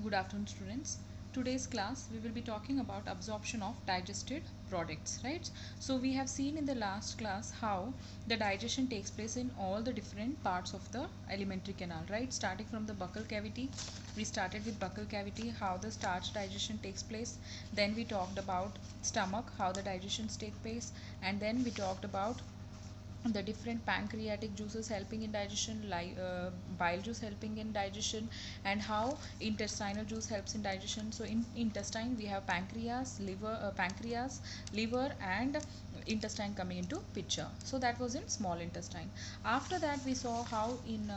Good afternoon, students. Today's class we will be talking about absorption of digested products, right? So we have seen in the last class how the digestion takes place in all the different parts of the alimentary canal, right? Starting from the buccal cavity, we started with buccal cavity, how the starch digestion takes place. Then we talked about stomach, how the digestions take place, and then we talked about the different pancreatic juices helping in digestion, like bile juice helping in digestion, and how intestinal juice helps in digestion. So in intestine we have pancreas, liver, and intestine coming into picture. So that was in small intestine. After that we saw how in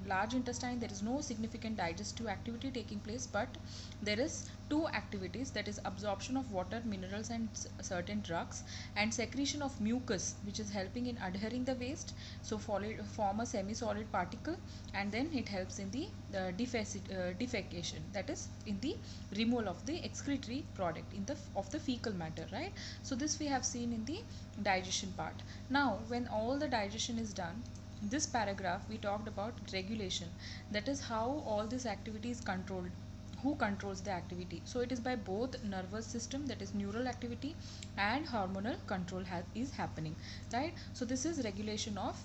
large intestine there is no significant digestive activity taking place, but there is two activities, that is absorption of water, minerals, and certain drugs, and secretion of mucus, which is helping in adhering the waste, so form a semi-solid particle, and then it helps in the defecation, that is in the removal of the excretory product in the of the fecal matter, right? So this we have seen in the digestion part. Now when all the digestion is done, this paragraph we talked about regulation, that is how all this activity is controlled, who controls the activity. So it is by both nervous system, that is neural activity, and hormonal control is happening, right? So this is regulation of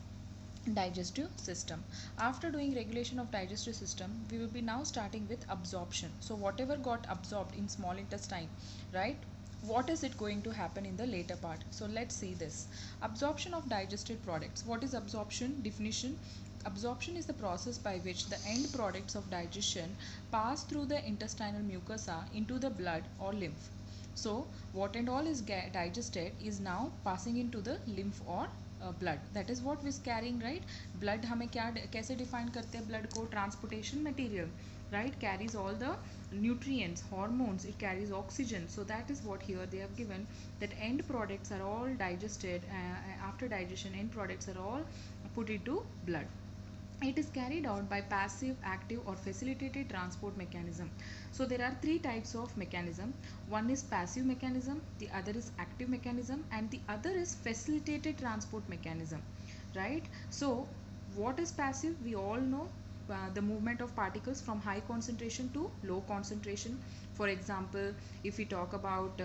digestive system. After doing regulation of digestive system, we will be now starting with absorption. So whatever got absorbed in small intestine, right, what is it going to happen in the later part? So let's see this. Absorption of digested products. What is absorption? Definition: absorption is the process by which the end products of digestion pass through the intestinal mucosa into the blood or lymph. So what and all is digested is now passing into the lymph or blood. That is what is carrying, right? Blood हमें क्या कैसे define करते हैं blood को? Transportation material, right? Carries all the nutrients, hormones, it carries oxygen. So that is what here they have given, that end products are all digested. After digestion, end products are all put into blood. It is carried out by passive, active, or facilitated transport mechanism. So there are three types of mechanism. One is passive mechanism, the other is active mechanism, and the other is facilitated transport mechanism, right? So what is passive? We all know, the movement of particles from high concentration to low concentration. For example, if we talk about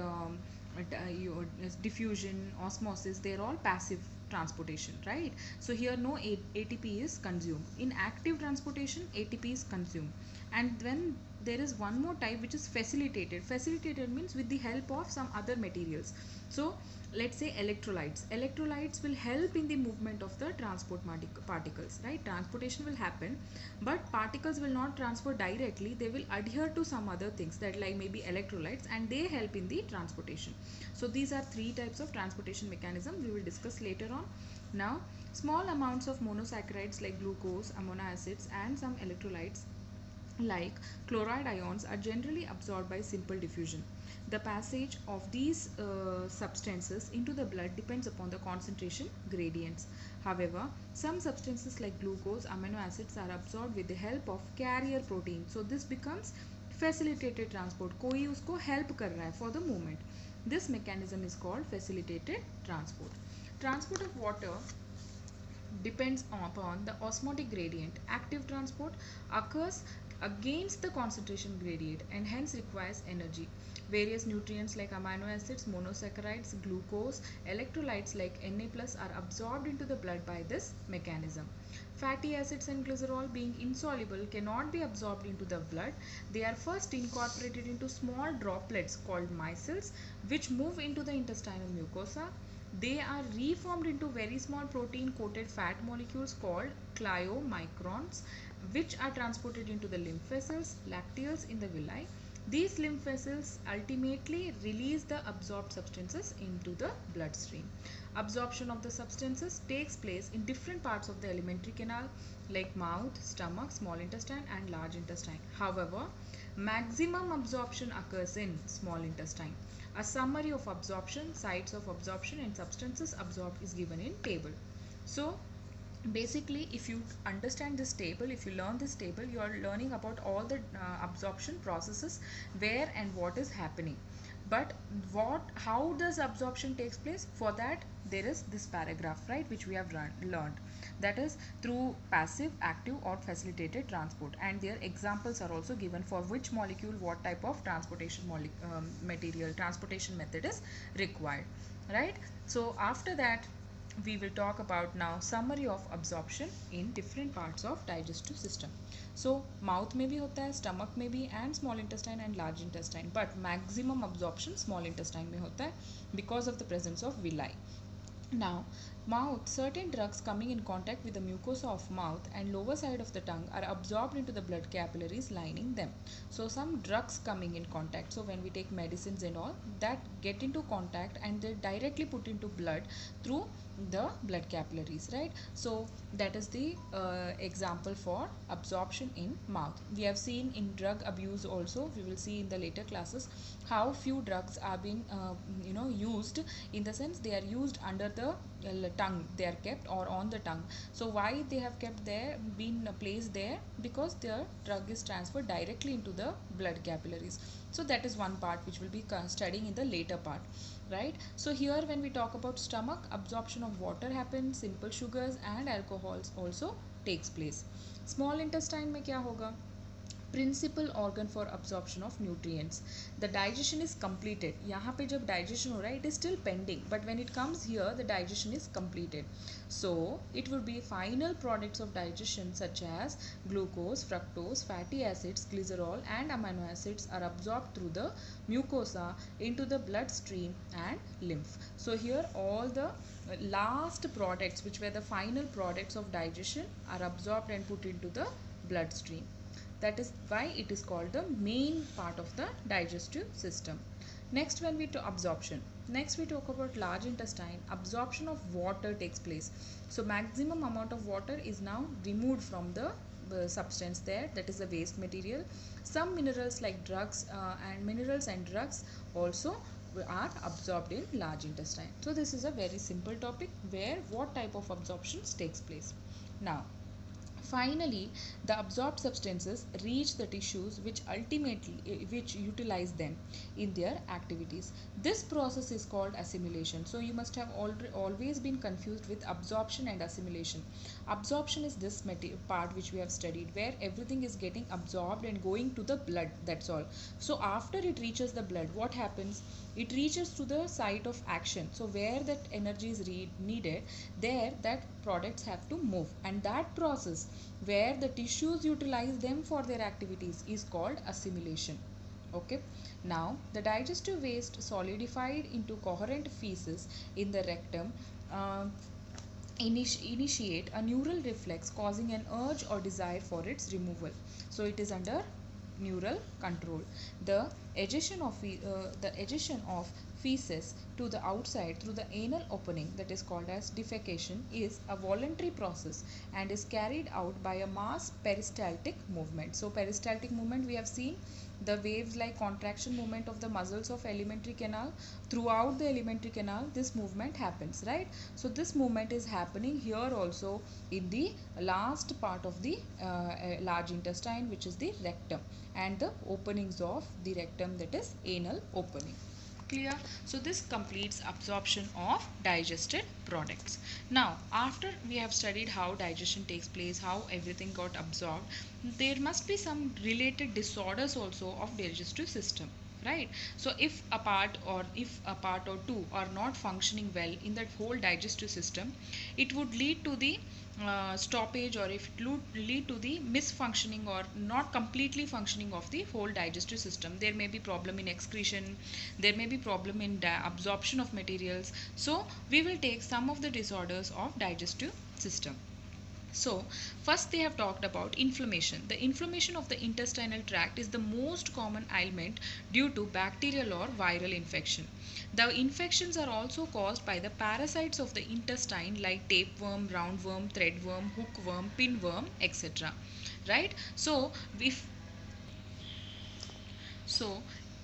diffusion, osmosis, they are all passive transportation, right? So here no ATP is consumed. In active transportation, ATP is consumed. And then there is one more type which is facilitated. Facilitated means with the help of some other materials. So let's say electrolytes. Electrolytes will help in the movement of the transport particles, right? Transportation will happen, but particles will not transfer directly. They will adhere to some other things, that like maybe electrolytes, and they help in the transportation. So these are three types of transportation mechanism we will discuss later on. Now small amounts of monosaccharides like glucose, amino acids, and some electrolytes like chloride ions are generally absorbed by simple diffusion. The passage of these substances into the blood depends upon the concentration gradients. However, some substances like glucose, amino acids are absorbed with the help of carrier protein. So this becomes facilitated transport. कोई उसको help कर रहा है for the movement. This mechanism is called facilitated transport. Transport of water depends upon the osmotic gradient. Active transport occurs against the concentration gradient and hence requires energy. Various nutrients like amino acids, monosaccharides, glucose, electrolytes like Na plus are absorbed into the blood by this mechanism. Fatty acids and glycerol, being insoluble, cannot be absorbed into the blood. They are first incorporated into small droplets called micelles, which move into the intestinal mucosa. They are reformed into very small protein coated fat molecules called chylomicrons, which are transported into the lymph vessels, lacteals in the villi. These lymph vessels ultimately release the absorbed substances into the bloodstream. Absorption of the substances takes place in different parts of the alimentary canal like mouth, stomach, small intestine, and large intestine. However, maximum absorption occurs in small intestine. A summary of absorption, sites of absorption, and substances absorbed is given in table. So basically, if you understand this table, if you learn this table, you are learning about all the absorption processes, where and what is happening. But how does absorption takes place? For that there is this paragraph, right, which we have learned, that is through passive, active or facilitated transport, and their examples are also given for which molecule what type of transportation method is required, right? So after that we will talk about now summary of absorption in different parts of digestive system. So mouth में भी होता है, stomach में भी, and small intestine and large intestine, but maximum absorption small intestine में होता है because of the presence of villi. Now, mouth, certain drugs coming in contact with the mucosa of mouth and lower side of the tongue are absorbed into the blood capillaries lining them. So, some drugs coming in contact. So, when we take medicines and all, that get into contact and they directly put into blood through the blood capillaries, right? So, that is the example for absorption in mouth. We have seen in drug abuse also. We will see in the later classes how few drugs are being used, in the sense they are used under the tongue, they are kept, or on the tongue. So why they have kept there, been placed there? Because the drug is transferred directly into the blood capillaries. So that is one part which we'll be studying in the later part, right? So here when we talk about stomach, absorption of water happens, simple sugars and alcohols also takes place. Small intestine में क्या होगा? Principal organ for absorption of nutrients. The digestion is completed. यहाँ पे जब digestion हो रहा है, it is still pending, but when it comes here the digestion is completed. So it would be final products of digestion such as glucose, fructose, fatty acids, glycerol and amino acids are absorbed through the mucosa into the bloodstream and lymph. So here all the last products which were the final products of digestion are absorbed and put into the bloodstream. That is why it is called the main part of the digestive system. Next, when we talk absorption, next we talk about large intestine. Absorption of water takes place. So maximum amount of water is now removed from the substance there, that is the waste material. Some minerals like drugs and drugs also are absorbed in large intestine. So this is a very simple topic where what type of absorptions takes place. Now finally, the absorbed substances reach the tissues which utilize them in their activities. This process is called assimilation. So you must have always been confused with absorption and assimilation. Absorption is this part which we have studied, where everything is getting absorbed and going to the blood, that's all. So after it reaches the blood, what happens? It reaches to the site of action. So where that energy is needed, there that products have to move, and that process where the tissues utilize them for their activities is called assimilation. Okay, now the digestive waste solidified into coherent feces in the rectum initiate a neural reflex causing an urge or desire for its removal. So it is under neural control. The ejection of feces to the outside through the anal opening, that is called as defecation, is a voluntary process and is carried out by a mass peristaltic movement. So peristaltic movement, we have seen the waves like contraction movement of the muscles of alimentary canal. Throughout the alimentary canal this movement happens, right? So this movement is happening here also in the last part of the large intestine, which is the rectum, and the openings of the rectum, that is anal opening. Clear? So this completes absorption of digested products. Now after we have studied how digestion takes place, how everything got absorbed, there must be some related disorders also of digestive system, right? So if a part or two are not functioning well in that whole digestive system, it would lead to the stoppage, or if it would lead to the misfunctioning or not completely functioning of the whole digestive system. There may be problem in excretion, there may be problem in absorption of materials. So we will take some of the disorders of digestive system. So first they have talked about inflammation. The inflammation of the intestinal tract is the most common ailment due to bacterial or viral infection. The infections are also caused by the parasites of the intestine like tapeworm, roundworm, threadworm, hookworm, pinworm, etc. Right? So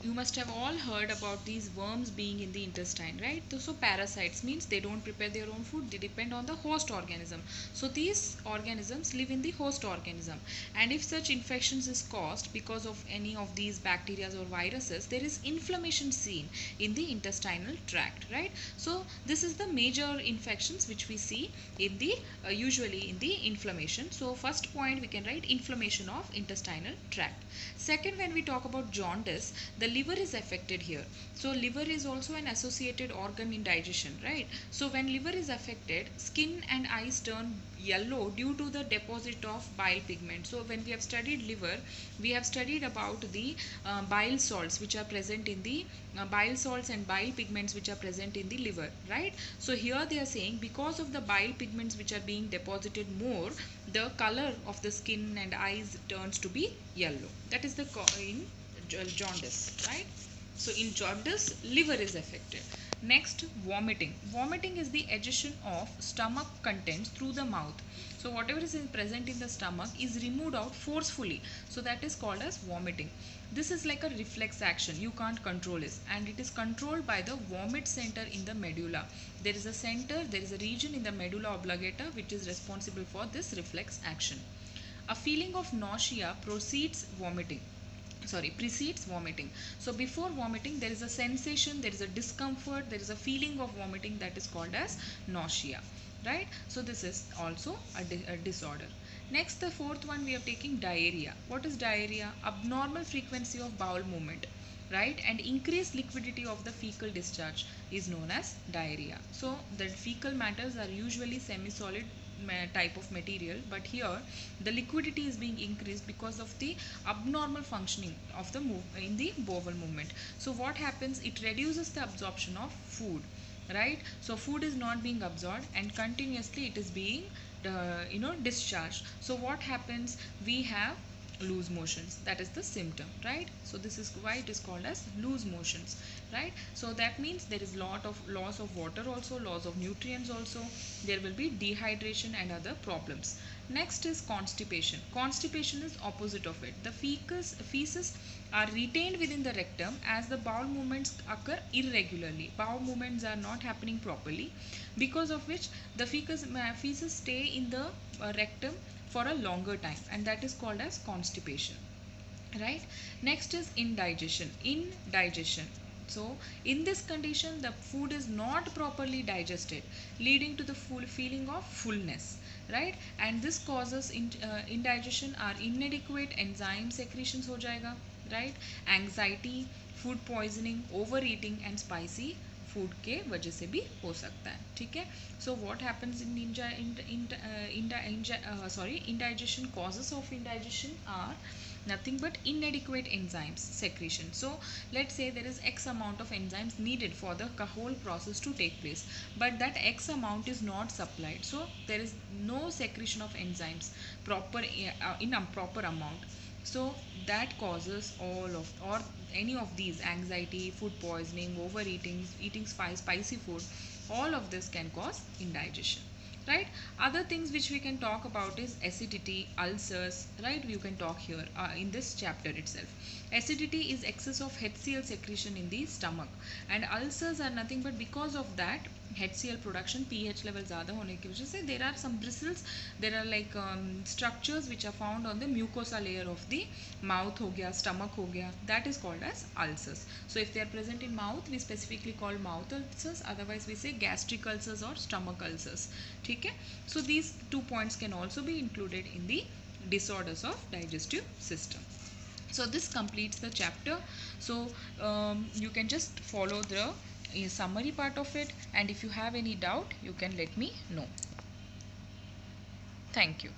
you must have all heard about these worms being in the intestine, right? So parasites means they don't prepare their own food, they depend on the host organism. So these organisms live in the host organism, and if such infections is caused because of any of these bacteria or viruses, there is inflammation seen in the intestinal tract, right? So this is the major infections which we see in the usually in the inflammation. So first point we can write inflammation of intestinal tract. Second, when we talk about jaundice, the liver is affected here. So liver is also an associated organ in digestion, right? So when liver is affected, skin and eyes turn yellow due to the deposit of bile pigment. So when we have studied liver, we have studied about the bile salts which are present in the bile salts and bile pigments which are present in the liver, right? So here they are saying because of the bile pigments which are being deposited more, the color of the skin and eyes turns to be yellow. That is the in jaundice, right? So in jaundice, liver is affected. Next, vomiting. Vomiting is the egestion of stomach contents through the mouth. So whatever is present in the stomach is removed out forcefully. So that is called as vomiting. This is like a reflex action. You can't control it, and it is controlled by the vomit center in the medulla. There is a center, there is a region in the medulla oblongata which is responsible for this reflex action. A feeling of nausea precedes vomiting. So before vomiting there is a sensation, there is a discomfort, there is a feeling of vomiting, that is called as nausea, right? So this is also a disorder. Next, the fourth one we are taking diarrhea. What is diarrhea? Abnormal frequency of bowel movement, right, and increased liquidity of the fecal discharge is known as diarrhea. So the fecal matters are usually semi-solid type of material, but here the liquidity is being increased because of the abnormal functioning of the in the bowel movement. So what happens, it reduces the absorption of food, right? So food is not being absorbed and continuously it is being discharged. So what happens, we have loose motions, that is the symptom, right? So this is why it is called as loose motions, right? So that means there is lot of loss of water, also loss of nutrients, also there will be dehydration and other problems. Next is constipation. Constipation is opposite of it. The feces are retained within the rectum as the bowel movements occur irregularly. Bowel movements are not happening properly, because of which the feces stay in the rectum for a longer time, and that is called as constipation, right? Next is indigestion. So in this condition the food is not properly digested, leading to the full feeling of fullness, right? And this causes indigestion are inadequate enzyme secretions हो जाएगा, right? Anxiety, food poisoning, overeating and spicy food के वजह से भी हो सकता है, ठीक है? So what happens indigestion, causes of indigestion are nothing but inadequate enzymes secretion. So let's say there is x amount of enzymes needed for the whole process to take place, but that x amount is not supplied, so there is no secretion of enzymes in a proper amount. So that causes all of or any of these: anxiety, food poisoning, overeating, eating spicy food. All of this can cause indigestion, right? Other things which we can talk about is acidity, ulcers, right? You can talk here in this chapter itself. Acidity is excess of HCl secretion in the stomach, and ulcers are nothing but because of that HCl production, pH level ज़्यादा होने की वजह से there are some bristles, there are like structures which are found on the mucosa layer of the mouth हो गया, stomach हो गया, that is called as ulcers. So if they are present in mouth, we specifically call mouth ulcers, otherwise we say gastric ulcers or stomach ulcers, ठीक है? So these 2 points can also be included in the disorders of digestive system. So this completes the chapter. So you can just follow the summary part of it, and if you have any doubt you can let me know. Thank you.